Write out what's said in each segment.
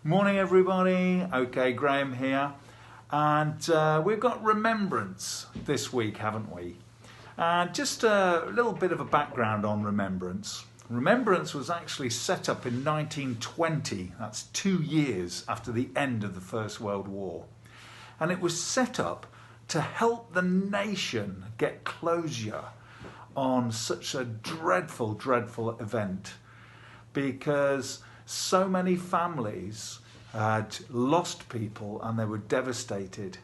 Morning everybody, okay, Graham here, and we've got Remembrance this week, haven't we? And just a little bit of a background on Remembrance. Remembrance was actually set up in 1920, that's 2 years after the end of the First World War. And it was set up to help the nation get closure on such a dreadful, dreadful event, because so many families had lost people and they were devastated.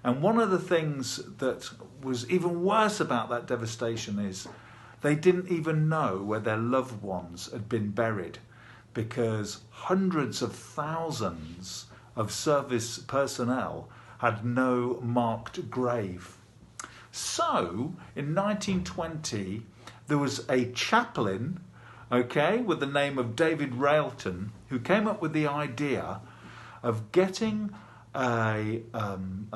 And one of the things that was even worse about that devastation is they didn't even know where their loved ones had been buried, because hundreds of thousands of service personnel had no marked grave. So in 1920 there was a chaplain, with the name of David Railton, who came up with the idea of getting a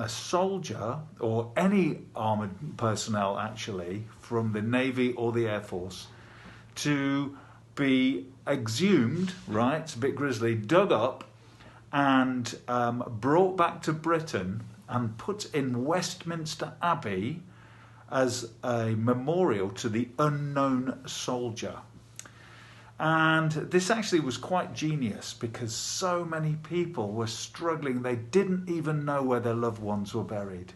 soldier, or any armoured personnel actually, from the Navy or the Air Force, to be exhumed, right, it's a bit grisly, dug up and brought back to Britain and put in Westminster Abbey as a memorial to the unknown soldier. And this actually was quite genius, because so many people were struggling. They didn't even know where their loved ones were buried.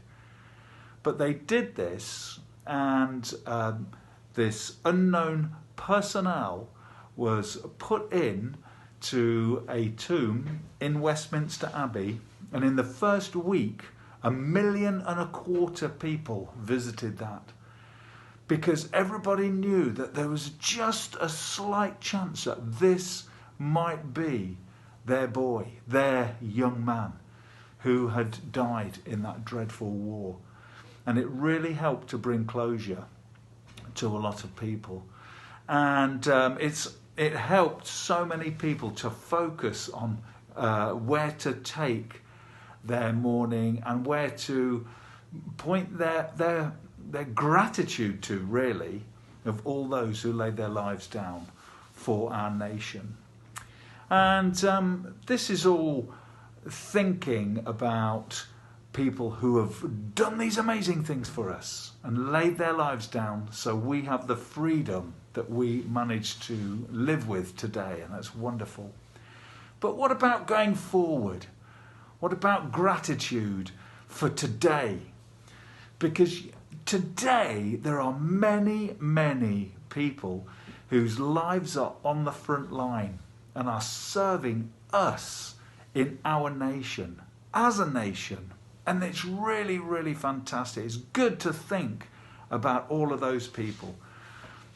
But they did this, and this unknown personnel was put in to a tomb in Westminster Abbey. And in the first week, 1.25 million people visited that, because everybody knew that there was just a slight chance that this might be their boy, their young man, who had died in that dreadful war. And it really helped to bring closure to a lot of people. And it helped so many people to focus on where to take their mourning and where to point their gratitude to, really, of all those who laid their lives down for our nation. And this is all thinking about people who have done these amazing things for us and laid their lives down so we have the freedom that we manage to live with today, and that's wonderful. But what about going forward? What about gratitude for today? Because today there are many, many people whose lives are on the front line and are serving us in our nation, as a nation. And it's really, really fantastic. It's good to think about all of those people.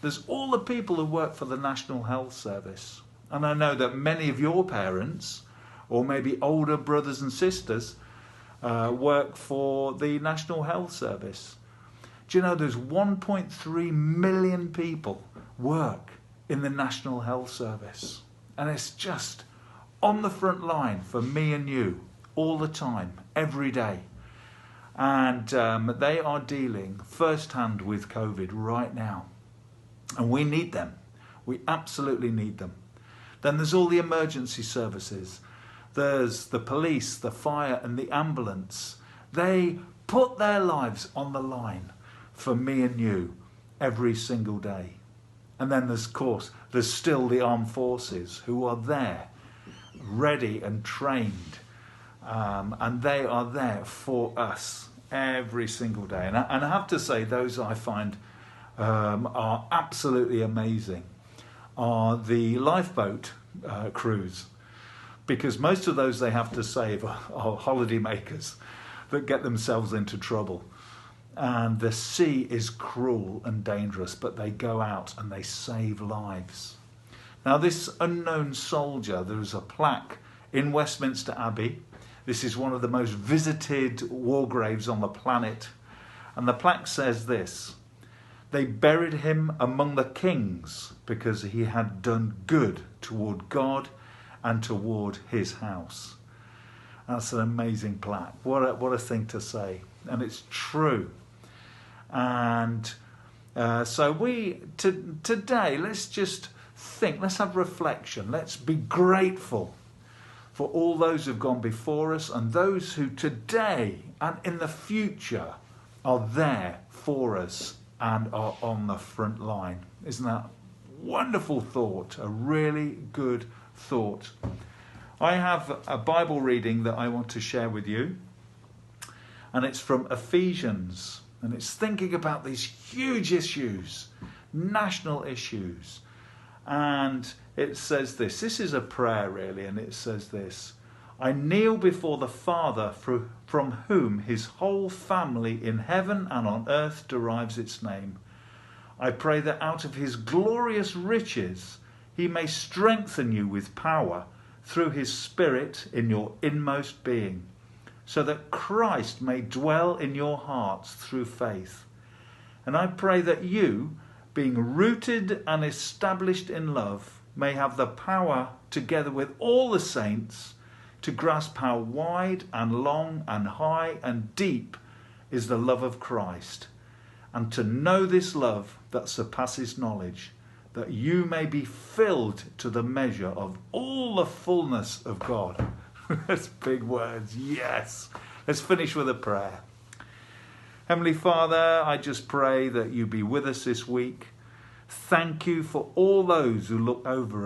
There's all the people who work for the National Health Service. And I know that many of your parents, or maybe older brothers and sisters, work for the National Health Service. Do you know there's 1.3 million people work in the National Health Service? And it's just on the front line for me and you all the time, every day. And they are dealing firsthand with COVID right now. And we need them. We absolutely need them. Then there's all the emergency services. There's the police, the fire and the ambulance. They put their lives on the line for me and you every single day. And then there's still the armed forces who are there, ready and trained. And they are there for us every single day. And I have to say, those I find are absolutely amazing are the lifeboat crews. Because most of those they have to save are holiday makers that get themselves into trouble. And the sea is cruel and dangerous, but they go out and they save lives. Now, this unknown soldier, there is a plaque in Westminster Abbey. This is one of the most visited war graves on the planet. And the plaque says this: "They buried him among the kings because he had done good toward God and toward his house." That's an amazing plaque. What a thing to say. And it's true. And so today, let's just think, let's have reflection. Let's be grateful for all those who've gone before us and those who today and in the future are there for us and are on the front line. Isn't that a wonderful thought? A really good thought. I have a Bible reading that I want to share with you, and it's from Ephesians, and it's thinking about these huge issues, national issues. And it says this is a prayer really, and it says this: I kneel before the Father from whom his whole family in heaven and on earth derives its name. I pray that out of his glorious riches he may strengthen you with power through his Spirit in your inmost being, so that Christ may dwell in your hearts through faith. And I pray that you, being rooted and established in love, may have the power, together with all the saints, to grasp how wide and long and high and deep is the love of Christ, and to know this love that surpasses knowledge, that you may be filled to the measure of all the fullness of God. That's big words, yes. Let's finish with a prayer. Heavenly Father, I just pray that you be with us this week. Thank you for all those who look over us.